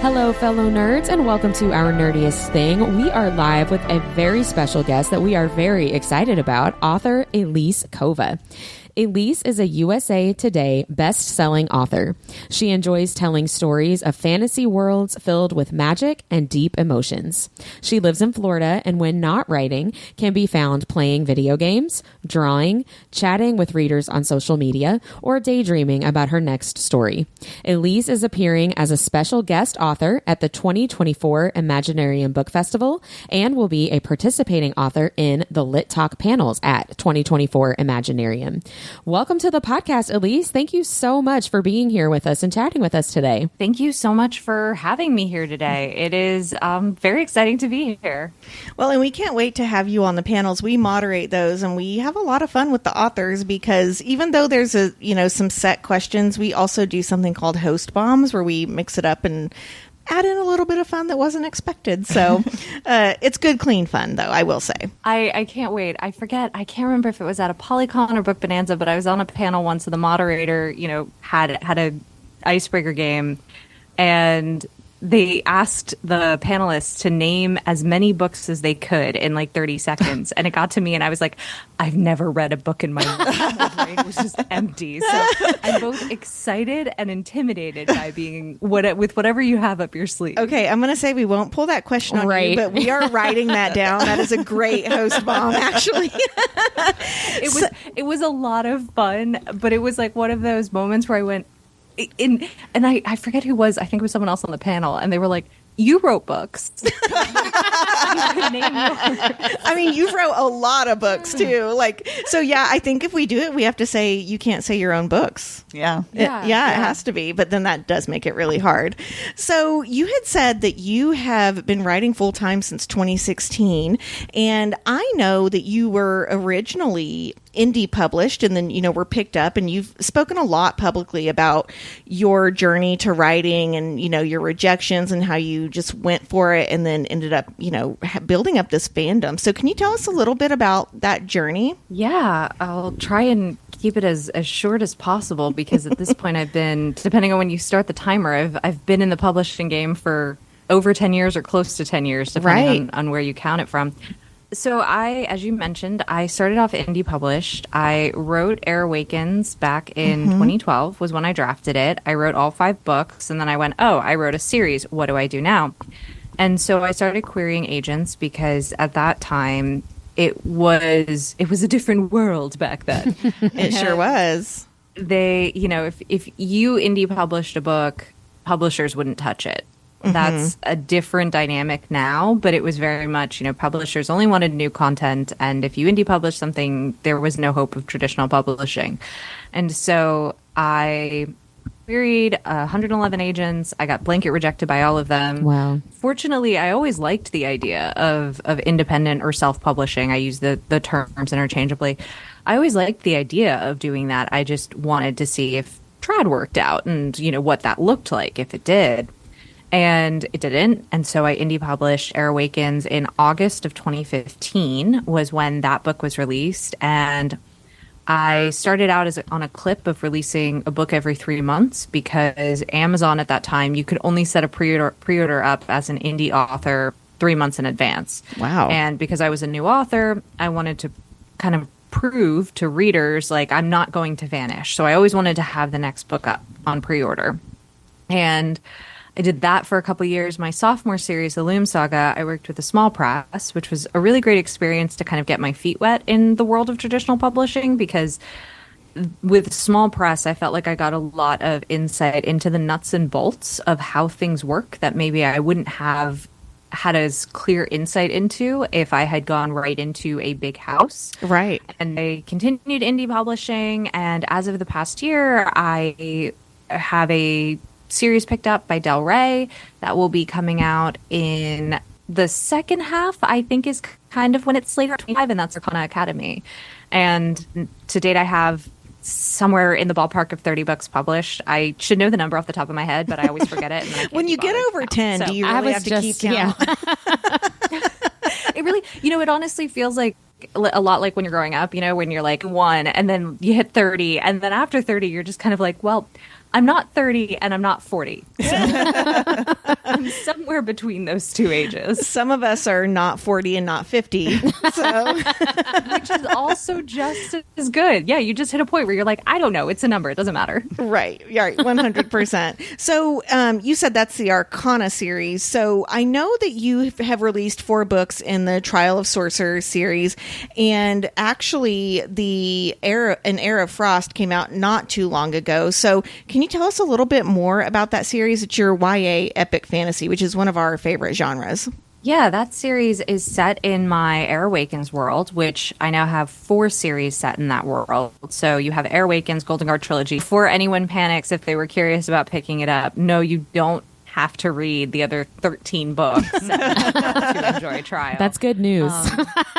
Hello, fellow nerds, and welcome to Our Nerdiest Thing. We are live with a very special guest that we are very excited about, author Elise Kova. Elise is a USA Today best-selling author. She enjoys telling stories of fantasy worlds filled with magic and deep emotions. She lives in Florida and when not writing, can be found playing video games, drawing, chatting with readers on social media, or daydreaming about her next story. Elise is appearing as a special guest author at the 2024 Imaginarium Book Festival and will be a participating author in the Lit Talk panels at 2024 Imaginarium. Welcome to the podcast, Elise. Thank you so much for being here with us and chatting with us today. Thank you so much for having me here today. It is very exciting to be here. Well, and we can't wait to have you on the panels. We moderate those, and we have a lot of fun with the authors because even though there's some set questions, we also do something called host bombs where we mix it up and add in a little bit of fun that wasn't expected. So it's good, clean fun, though, I will say. I can't wait. I can't remember if it was at a Polycon or Book Bonanza, but I was on a panel once and the moderator, had a icebreaker game, and they asked the panelists to name as many books as they could in like 30 seconds. And it got to me and I was like, I've never read a book in my life. My brain was just empty. So I'm both excited and intimidated by being with whatever you have up your sleeve. Okay, I'm going to say we won't pull that question on you, but we are writing that down. That is a great host bomb, actually. It was a lot of fun, but it was like one of those moments where I went, I forget who was. I think it was someone else on the panel, and they were like, "You wrote books." You could name yours. I mean, you've wrote a lot of books too. I think if we do it, we have to say you can't say your own books. Yeah. It has to be. But then that does make it really hard. So you had said that you have been writing full time since 2016, and I know that you were originally indie published and then were picked up, and you've spoken a lot publicly about your journey to writing and your rejections and how you just went for it and then ended up building up this fandom. So can you tell us a little bit about that journey? Yeah, I'll try and keep it as short as possible because at this point I've been, depending on when you start the timer, I've been in the publishing game for over 10 years or close to 10 years depending on where you count it from. So as you mentioned, I started off indie published. I wrote Air Awakens back in 2012 was when I drafted it. I wrote all 5 books and then I went, I wrote a series. What do I do now? And so I started querying agents because at that time it was a different world back then. It sure was. They, if you indie published a book, publishers wouldn't touch it. That's a different dynamic now, but it was very much, publishers only wanted new content. And if you indie published something, there was no hope of traditional publishing. And so I queried 111 agents. I got blanket rejected by all of them. Wow. Fortunately, I always liked the idea of independent or self-publishing. I use the terms interchangeably. I always liked the idea of doing that. I just wanted to see if trad worked out and, what that looked like if it did. And it didn't. And so I indie published Air Awakens in August of 2015 was when that book was released. And I started out on a clip of releasing a book every 3 months because Amazon at that time, you could only set a pre-order up as an indie author 3 months in advance. Wow. And because I was a new author, I wanted to kind of prove to readers, like, I'm not going to vanish. So I always wanted to have the next book up on pre-order. And I did that for a couple years. My sophomore series, The Loom Saga, I worked with a small press, which was a really great experience to kind of get my feet wet in the world of traditional publishing because with small press, I felt like I got a lot of insight into the nuts and bolts of how things work that maybe I wouldn't have had as clear insight into if I had gone right into a big house. Right. And I continued indie publishing. And as of the past year, I have a series picked up by Del Rey that will be coming out in the second half, I think is kind of when it's slated for 25, and that's Arcana Academy. And to date, I have somewhere in the ballpark of 30 books published. I should know the number off the top of my head, but I always forget it. And then I can't when you get over 10, do you really have to keep count? Yeah. It really, it honestly feels like a lot like when you're growing up, when you're like 1 and then you hit 30. And then after 30, you're just kind of like, well, I'm not 30 and I'm not 40. So I'm somewhere between those two ages. Some of us are not 40 and not 50. So. Which is also just as good. Yeah, you just hit a point where you're like, I don't know. It's a number. It doesn't matter. Right. 100%. So you said that's the Arcana series. So I know that you have released 4 books in the Trial of Sorcerers series. And actually, An Era of Frost came out not too long ago. So can you tell us a little bit more about that series? It's your YA epic fantasy, which is one of our favorite genres. Yeah, that series is set in my Air Awakens world, which I now have 4 series set in that world. So you have Air Awakens, Golden Guard Trilogy. Before anyone panics if they were curious about picking it up, no, you don't have to read the other 13 books to enjoy Trial. That's good news.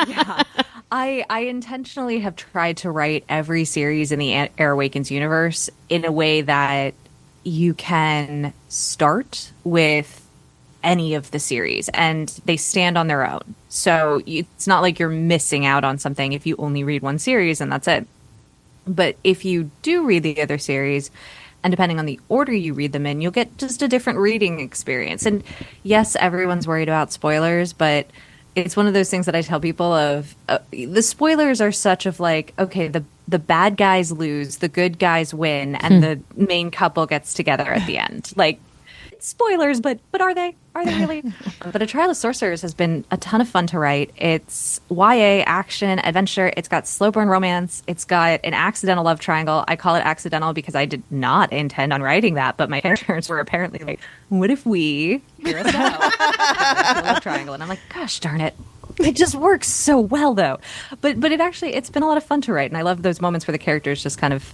Yeah. I intentionally have tried to write every series in the Air Awakens universe in a way that you can start with any of the series and they stand on their own. So it's not like you're missing out on something if you only read one series and that's it. But if you do read the other series, and depending on the order you read them in, you'll get just a different reading experience. And yes, everyone's worried about spoilers, but it's one of those things that I tell people of the spoilers are such of like, okay, the bad guys lose, the good guys win, and the main couple gets together at the end. Like, spoilers, but are they? Are they really? But A Trial of Sorcerers has been a ton of fun to write. It's YA, action, adventure. It's got slow burn romance. It's got an accidental love triangle. I call it accidental because I did not intend on writing that, but my parents were apparently like, what if we hear us out? A love triangle. And I'm like, gosh darn it. It just works so well, though. But it's been a lot of fun to write, and I love those moments where the characters just kind of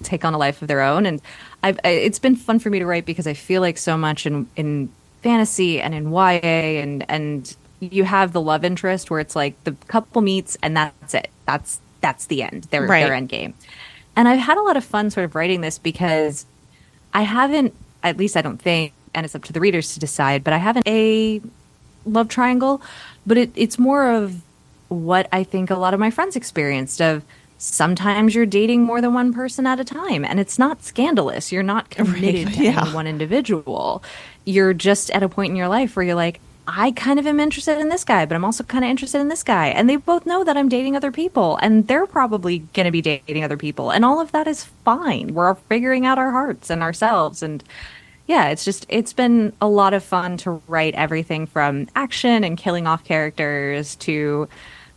take on a life of their own. And it's been fun for me to write because I feel like so much in fantasy and in YA, and you have the love interest where it's like the couple meets and that's it. That's the end. Their end game. And I've had a lot of fun sort of writing this because I haven't, at least I don't think, and it's up to the readers to decide, but I haven't a love triangle, but it's more of what I think a lot of my friends experienced of sometimes you're dating more than one person at a time, and it's not scandalous. You're not committed to any one individual. You're just at a point in your life where you're like, I kind of am interested in this guy, but I'm also kind of interested in this guy. And they both know that I'm dating other people, and they're probably going to be dating other people. And all of that is fine. We're figuring out our hearts and ourselves. And yeah, it's been a lot of fun to write everything from action and killing off characters to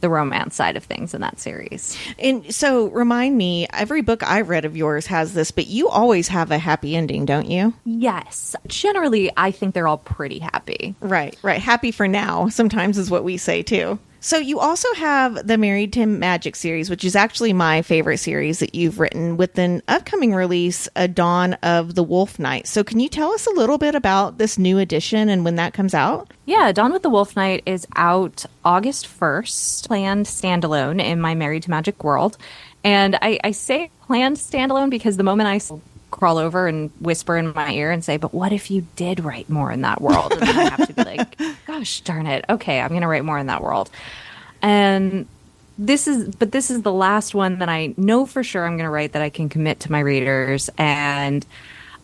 the romance side of things in that series. And so remind me, every book I've read of yours has this, but you always have a happy ending, don't you? Yes. Generally, I think they're all pretty happy. Right. Happy for now, sometimes is what we say too. So you also have the Married to Magic series, which is actually my favorite series that you've written, with an upcoming release, A Dawn of the Wolf Knight. So can you tell us a little bit about this new edition and when that comes out? Yeah, Dawn with the Wolf Knight is out August 1st, planned standalone in my Married to Magic world. And I say planned standalone because the moment I crawl over and whisper in my ear and say, but what if you did write more in that world? And then I have to be like, gosh darn it. Okay, I'm going to write more in that world. And this is the last one that I know for sure I'm going to write that I can commit to my readers. And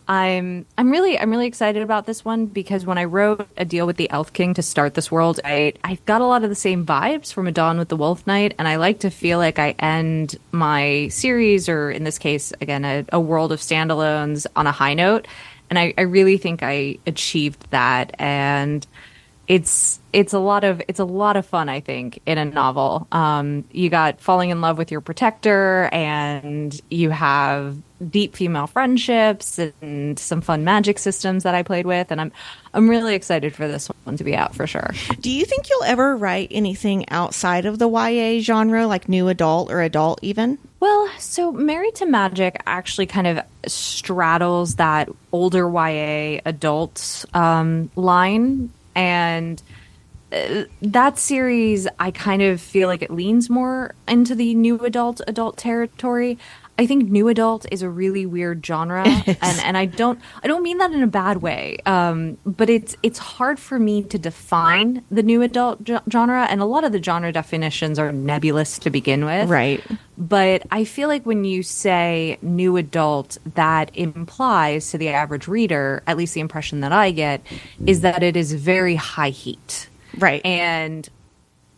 I'm really excited about this one because when I wrote A Deal with the Elf King to start this world, I got a lot of the same vibes from A Dawn with the Wolf Knight, and I like to feel like I end my series, or in this case, again, a world of standalones, on a high note. And I really think I achieved that, and it's a lot of fun, I think, in a novel. You got falling in love with your protector, and you have deep female friendships and some fun magic systems that I played with, and I'm really excited for this one to be out for sure. Do you think you'll ever write anything outside of the YA genre, like new adult or adult even? Well, so Married to Magic actually kind of straddles that older YA adult line. And that series, I kind of feel like it leans more into the new adult territory. I think new adult is a really weird genre, and I don't mean that in a bad way. But it's hard for me to define the new adult genre, and a lot of the genre definitions are nebulous to begin with. Right. But I feel like when you say new adult, that implies to the average reader, at least the impression that I get, is that it is very high heat. Right. And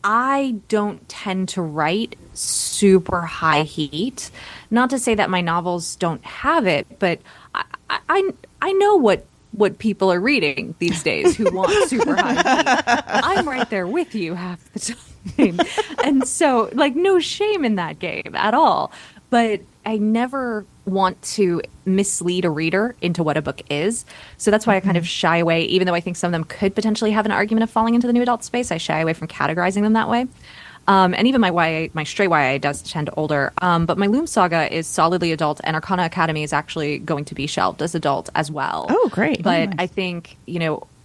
I don't tend to write super high heat. Not to say that my novels don't have it, but I know what people are reading these days who want super high heat. I'm right there with you half the time. And so, like, no shame in that game at all. But I never want to mislead a reader into what a book is. So that's why I kind of shy away, even though I think some of them could potentially have an argument of falling into the new adult space. I shy away from categorizing them that way. And even my YA, my straight YA does tend older. But my Loom Saga is solidly adult, and Arcana Academy is actually going to be shelved as adult as well. Oh, great. But nice. I think,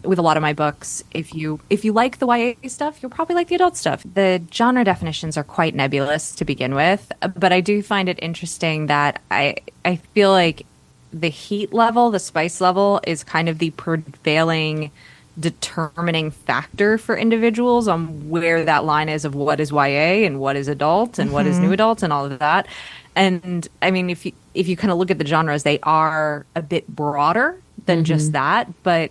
with a lot of my books, if you like the YA stuff, you'll probably like the adult stuff. The genre definitions are quite nebulous to begin with, but I do find it interesting that I feel like the heat level, the spice level, is kind of the prevailing determining factor for individuals on where that line is of what is YA and what is adult and what is new adult and all of that. And I mean, if you kind of look at the genres, they are a bit broader than just that, but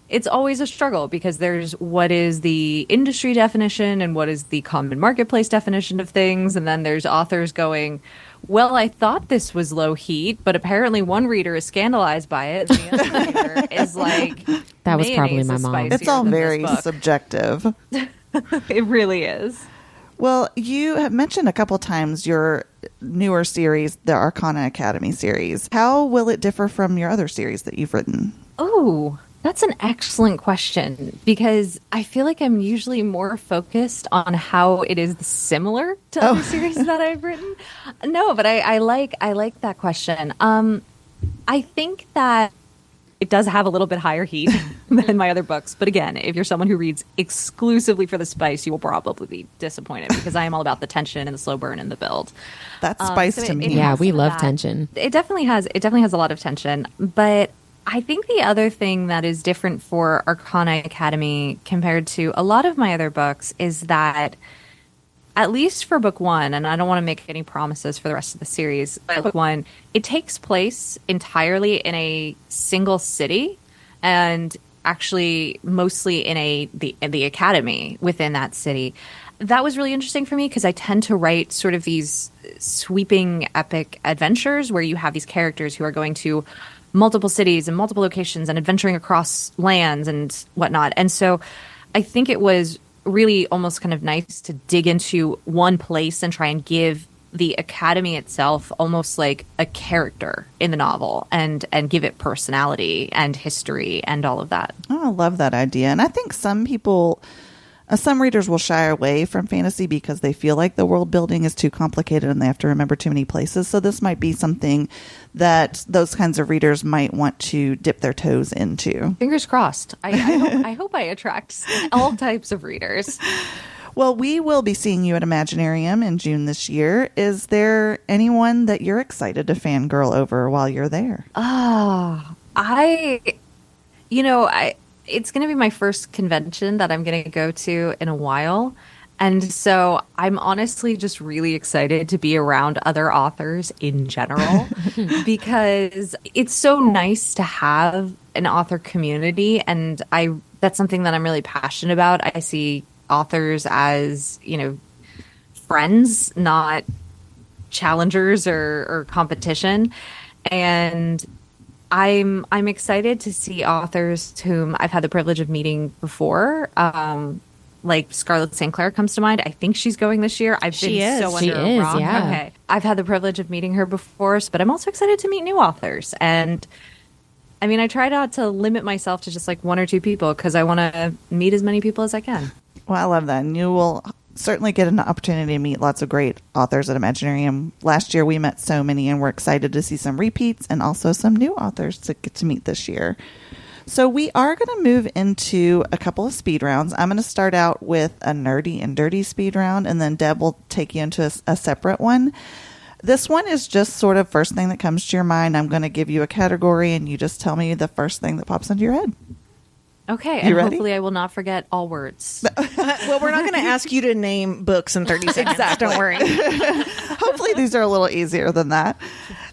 it's always a struggle because there's what is the industry definition and what is the common marketplace definition of things. And then there's authors going, well, I thought this was low heat, but apparently one reader is scandalized by it. And the other reader is like, that was probably my mom. It's all very subjective. It really is. Well, you have mentioned a couple times your newer series, the Arcana Academy series. How will it differ from your other series that you've written? Oh, that's an excellent question because I feel like I'm usually more focused on how it is similar to other series that I've written. No, but I like that question. I think that it does have a little bit higher heat than my other books. But again, if you're someone who reads exclusively for the spice, you will probably be disappointed because I am all about the tension and the slow burn and the build. That's spice to me. Yeah, we love tension. It definitely has a lot of tension. But I think the other thing that is different for Arcana Academy compared to a lot of my other books is that, at least for book one, and I don't want to make any promises for the rest of the series, but book one, it takes place entirely in a single city and actually mostly in the academy within that city. That was really interesting for me because I tend to write sort of these sweeping epic adventures where you have these characters who are going to multiple cities and multiple locations and adventuring across lands and whatnot. And so I think it was really almost kind of nice to dig into one place and try and give the academy itself almost like a character in the novel and give it personality and history and all of that. Oh, I love that idea. And I think some people, some readers will shy away from fantasy because they feel like the world building is too complicated and they have to remember too many places. So this might be something that those kinds of readers might want to dip their toes into. Fingers crossed. I hope I attract all types of readers. Well, we will be seeing you at Imaginarium in June this year. Is there anyone that you're excited to fangirl over while you're there? It's going to be my first convention that I'm going to go to in a while. And so I'm honestly just really excited to be around other authors in general because it's so nice to have an author community. And that's something that I'm really passionate about. I see authors as, friends, not challengers or competition. And I'm excited to see authors whom I've had the privilege of meeting before. Like Scarlett St. Clair comes to mind. I think she's going this year. I've been so under a rock. Yeah. Okay. I've had the privilege of meeting her before, but I'm also excited to meet new authors. And I mean, I try not to limit myself to just like one or two people because I want to meet as many people as I can. Well, I love that. And you will certainly get an opportunity to meet lots of great authors at Imaginarium. Last year we met so many, and we're excited to see some repeats and also some new authors to get to meet this year. So we are going to move into a couple of speed rounds. I'm going to start out with a nerdy and dirty speed round, and then Deb will take you into a separate one. This one is just sort of first thing that comes to your mind. I'm going to give you a category and you just tell me the first thing that pops into your head. Okay, You and ready? hopefully I will not forget all words. Well, we're not going to ask you to name books in 30 seconds. Don't worry. Hopefully these are a little easier than that.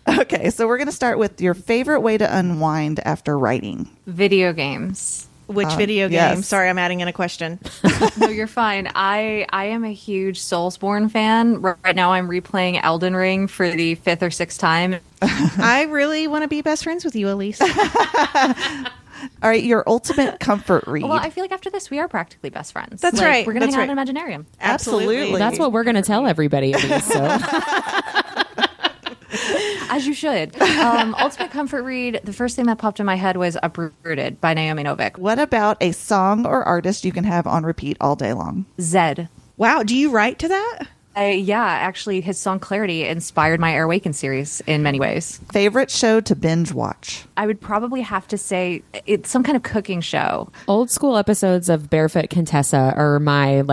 Okay, so we're going to start with your favorite way to unwind after writing. Video games. Which video game? yes. Sorry, I'm adding in a question. No, you're fine. I am a huge Soulsborne fan. Right now I'm replaying Elden Ring for the 5th or 6th time. I really want to be best friends with you, Elise. All right, your ultimate comfort read. Well, I feel like after this we are practically best friends. That's right. We're going to That's hang out in Imaginarium. Absolutely. That's what we're going to tell everybody, at least. So. As you should. Ultimate comfort read, the first thing that popped in my head was Uprooted by Naomi Novik. What about a song or artist you can have on repeat all day long? Zed. Wow, do you write to that? Yeah, actually, his song Clarity inspired my Airwaken series in many ways. Favorite show to binge watch? I would probably have to say it's some kind of cooking show. Old school episodes of Barefoot Contessa are my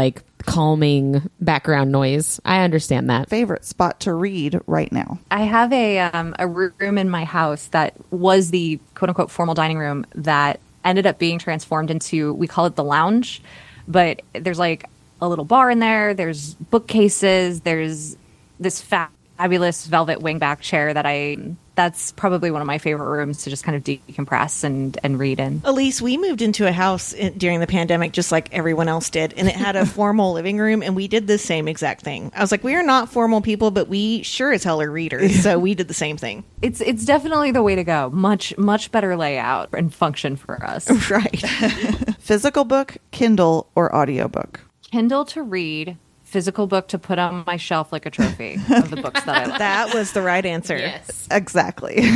calming background noise. I understand that. Favorite spot to read right now? I have a room in my house that was the quote unquote formal dining room that ended up being transformed into, we call it the lounge, but there's a little bar in there. There's bookcases. There's this fabulous velvet wingback chair that's probably one of my favorite rooms to just kind of decompress and read in. Elise, we moved into a house during the pandemic just like everyone else did, and it had a formal living room, and we did the same exact thing. I was like, we are not formal people, but we sure as hell are readers, so we did the same thing. It's definitely the way to go. Much better layout and function for us. Right. Physical book, Kindle, or audiobook? Kindle to read, physical book to put on my shelf like a trophy of the books that I love. That was the right answer. Yes. Exactly.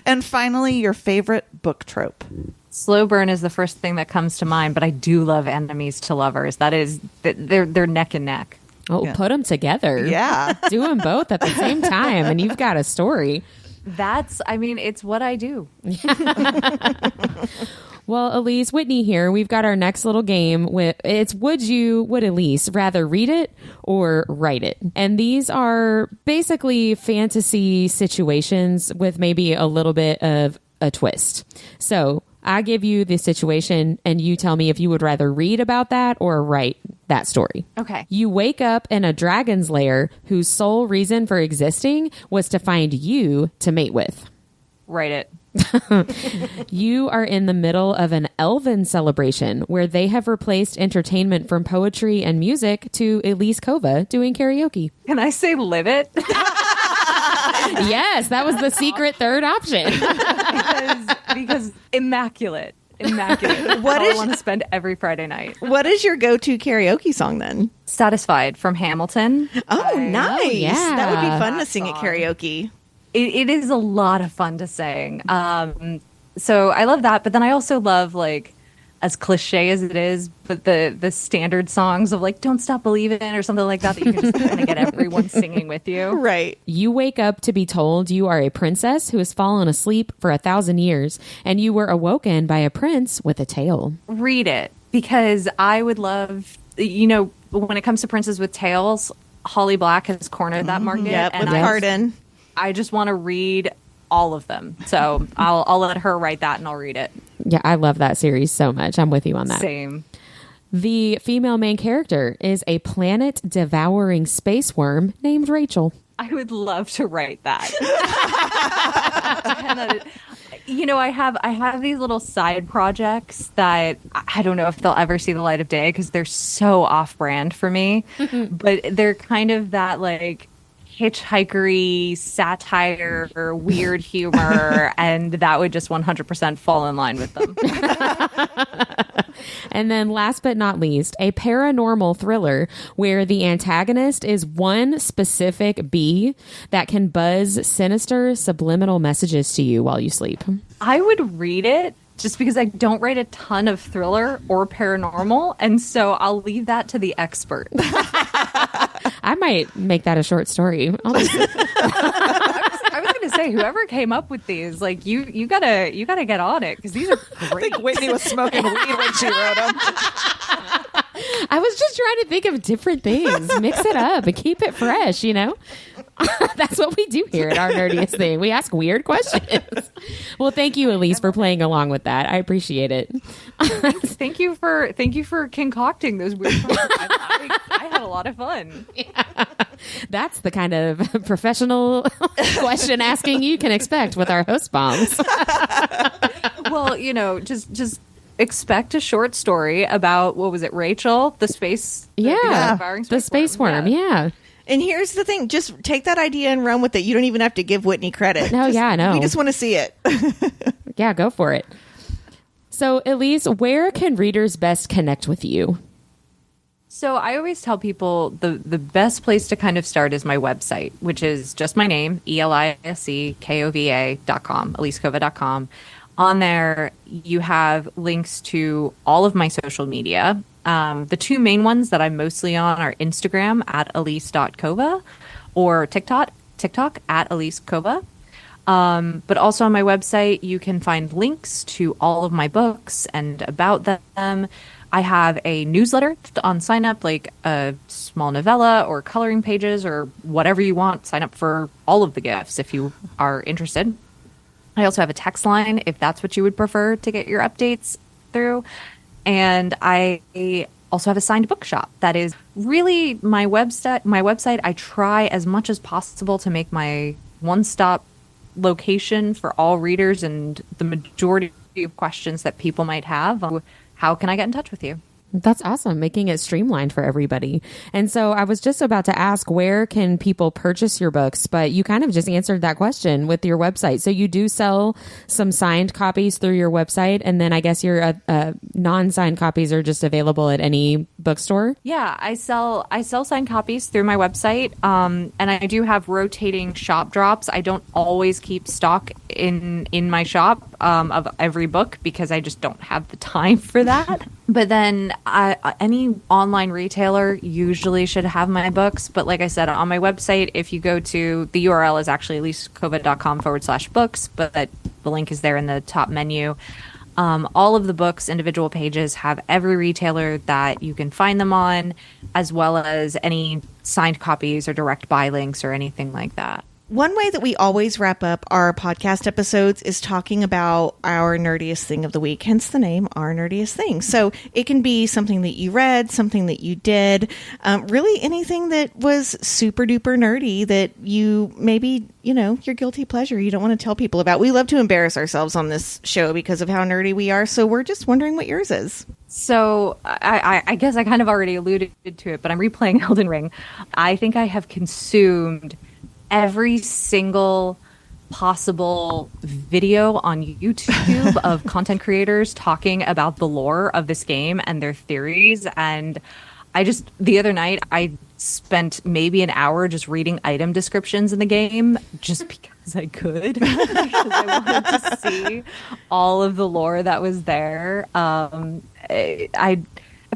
And finally, your favorite book trope? Slow burn is the first thing that comes to mind, but I do love enemies to lovers. That is, they're neck and neck. Oh, Yeah. put them together. Yeah. Do them both at the same time, and you've got a story. It's what I do. Well, Elise, Whitney here. We've got our next little game. Would Elise rather read it or write it? And these are basically fantasy situations with maybe a little bit of a twist. So I give you the situation and you tell me if you would rather read about that or write that story. Okay. You wake up in a dragon's lair whose sole reason for existing was to find you to mate with. Write it. You are in the middle of an elven celebration where they have replaced entertainment from poetry and music to Elise Kova doing karaoke. Can I say live it? Yes, that was the secret third option. because immaculate. What I is- want to spend every Friday night. What is your go-to karaoke song then? Satisfied from Hamilton. Oh, nice. yeah. That would be fun to That sing at song. karaoke. It is a lot of fun to sing. So I love that, but then I also love as cliche as it is, but the standard songs of Don't Stop Believin' or something like that you can just kind of get everyone singing with you. Right. You wake up to be told you are a princess who has fallen asleep for 1,000 years, and you were awoken by a prince with a tail. Read it, because I would love, when it comes to princes with tails, Holly Black has cornered that market. Yep, and with Pardon. I just want to read all of them. So I'll let her write that and I'll read it. Yeah, I love that series so much. I'm with you on that. Same. The female main character is a planet-devouring space worm named Rachel. I would love to write that. I have these little side projects that I don't know if they'll ever see the light of day because they're so off-brand for me. But they're kind of that hitchhikery satire or weird humor, and that would just 100% fall in line with them. And then last but not least, a paranormal thriller where the antagonist is one specific bee that can buzz sinister subliminal messages to you while you sleep. I would read it just because I don't write a ton of thriller or paranormal, and so I'll leave that to the expert. I might make that a short story. I was going to say, whoever came up with these, you gotta get on it because these are great. Whitney was smoking weed when she wrote them. I was just trying to think of different things. Mix it up and keep it fresh, That's what we do here at Our Nerdiest Thing. We ask weird questions. Well, thank you, Elise, for playing along with that. I appreciate it. Thank you for concocting those weird questions. I had a lot of fun. Yeah. That's the kind of professional question asking you can expect with our host bombs. Well, just expect a short story about, what was it, Rachel, the space? The space worm. Yeah. And here's the thing, just take that idea and run with it. You don't even have to give Whitney credit. No, I know. We just want to see it. Yeah, go for it. So, Elise, where can readers best connect with you? So I always tell people the best place to kind of start is my website, which is just my name, ELISEKOVA.com, EliseKova.com. On there, you have links to all of my social media. The two main ones that I'm mostly on are Instagram at elise.kova or TikTok at Elise Kova. But also on my website, you can find links to all of my books and about them. I have a newsletter on sign up, like a small novella or coloring pages or whatever you want. Sign up for all of the gifts if you are interested. I also have a text line if that's what you would prefer to get your updates through. And I also have a signed bookshop. That is really my website. I try as much as possible to make my one-stop location for all readers and the majority of questions that people might have. How can I get in touch with you? That's awesome, making it streamlined for everybody. And so I was just about to ask, where can people purchase your books? But you kind of just answered that question with your website. So you do sell some signed copies through your website, and then I guess your non-signed copies are just available at any bookstore? Yeah, I sell signed copies through my website, and I do have rotating shop drops. I don't always keep stock in my shop of every book because I just don't have the time for that. But then any online retailer usually should have my books. But like I said, on my website, if you go to, the URL is actually elisekova.com/books, but the link is there in the top menu. All of the books, individual pages, have every retailer that you can find them on, as well as any signed copies or direct buy links or anything like that. One way that we always wrap up our podcast episodes is talking about our nerdiest thing of the week, hence the name, Our Nerdiest Thing. So it can be something that you read, something that you did, really anything that was super duper nerdy that you maybe, your guilty pleasure you don't want to tell people about. We love to embarrass ourselves on this show because of how nerdy we are. So we're just wondering what yours is. So I guess I kind of already alluded to it, but I'm replaying Elden Ring. I think I have consumed every single possible video on YouTube of content creators talking about the lore of this game and their theories. And the other night, I spent maybe an hour just reading item descriptions in the game just because I could. Because I wanted to see all of the lore that was there.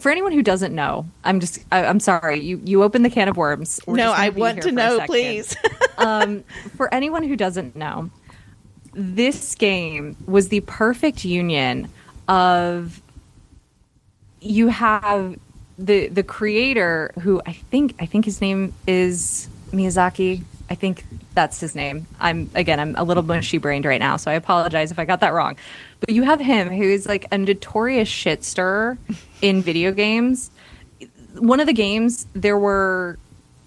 For anyone who doesn't know, I'm sorry. You opened the can of worms. No, I want to know, please. For anyone who doesn't know, this game was the perfect union of, you have the creator, who I think his name is Miyazaki. I think that's his name. I'm a little mushy brained right now, so I apologize if I got that wrong. But you have him, who is like a notorious shit stirrer in video games. One of the games, there were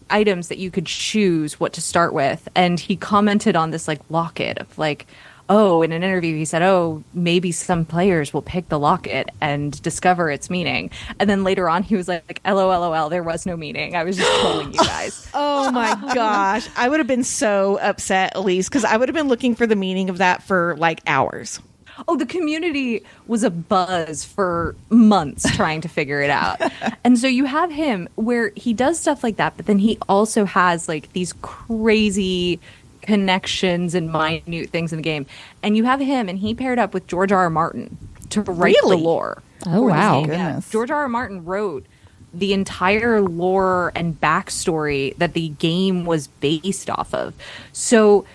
items that you could choose what to start with, and he commented on this like locket of like, oh, in an interview he said, oh, maybe some players will pick the locket and discover its meaning. And then later on he was like, LOL, there was no meaning. I was just trolling you guys. Oh my gosh. I would have been so upset, Elise, because I would have been looking for the meaning of that for like hours. Oh, the community was a buzz for months trying to figure it out. And so you have him where he does stuff like that, but then he also has like these crazy connections and minute things in the game. And you have him, and he paired up with George R. R. Martin to write the lore. Oh, wow. Yeah. George R. R. Martin wrote the entire lore and backstory that the game was based off of. So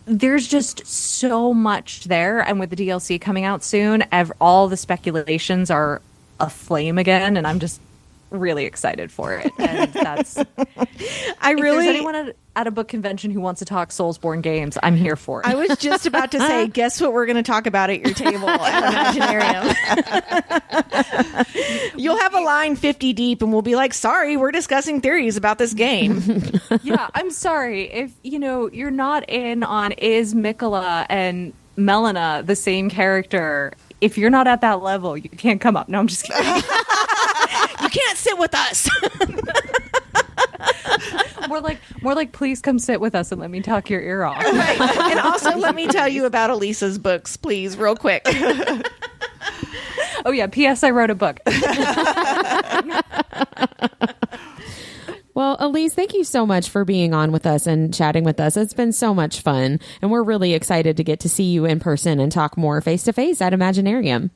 there's just so much there. And with the DLC coming out soon, all the speculations are aflame again. And I'm just really excited for it. And that's if there's anyone at a book convention who wants to talk Soulsborne games, I'm here for it. I was just about to say, guess what we're going to talk about at your table at Imaginarium. You'll have a line 50 deep and we'll be like, sorry, we're discussing theories about this game. Yeah, I'm sorry. If, you're not in on is Mikola and Melina the same character, if you're not at that level, you can't come up. No, I'm just kidding. You can't sit with us. More like, please come sit with us and let me talk your ear off. Right. And also, let me tell you about Elise's books, please, real quick. Oh, yeah. P.S. I wrote a book. Well, Elise, thank you so much for being on with us and chatting with us. It's been so much fun, and we're really excited to get to see you in person and talk more face-to-face at Imaginarium.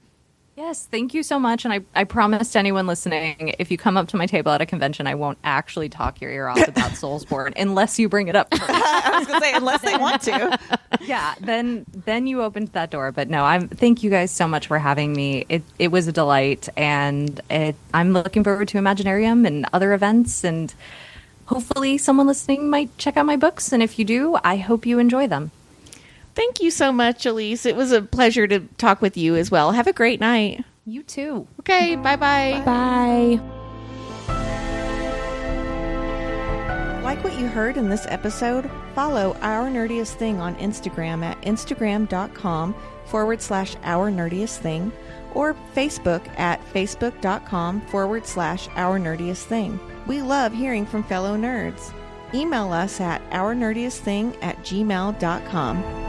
Yes, thank you so much. And I promise to anyone listening, if you come up to my table at a convention, I won't actually talk your ear off about Soulsborne unless you bring it up first. I was going to say, unless they want to. Yeah, then you opened that door. But no, thank you guys so much for having me. It was a delight, and I'm looking forward to Imaginarium and other events, and hopefully someone listening might check out my books. And if you do, I hope you enjoy them. Thank you so much, Elise. It was a pleasure to talk with you as well. Have a great night. You too. Okay, bye-bye. Bye. Like what you heard in this episode? Follow Our Nerdiest Thing on Instagram at instagram.com/Our Nerdiest Thing or Facebook at facebook.com/Our Nerdiest Thing. We love hearing from fellow nerds. Email us at ournerdiestthing@gmail.com.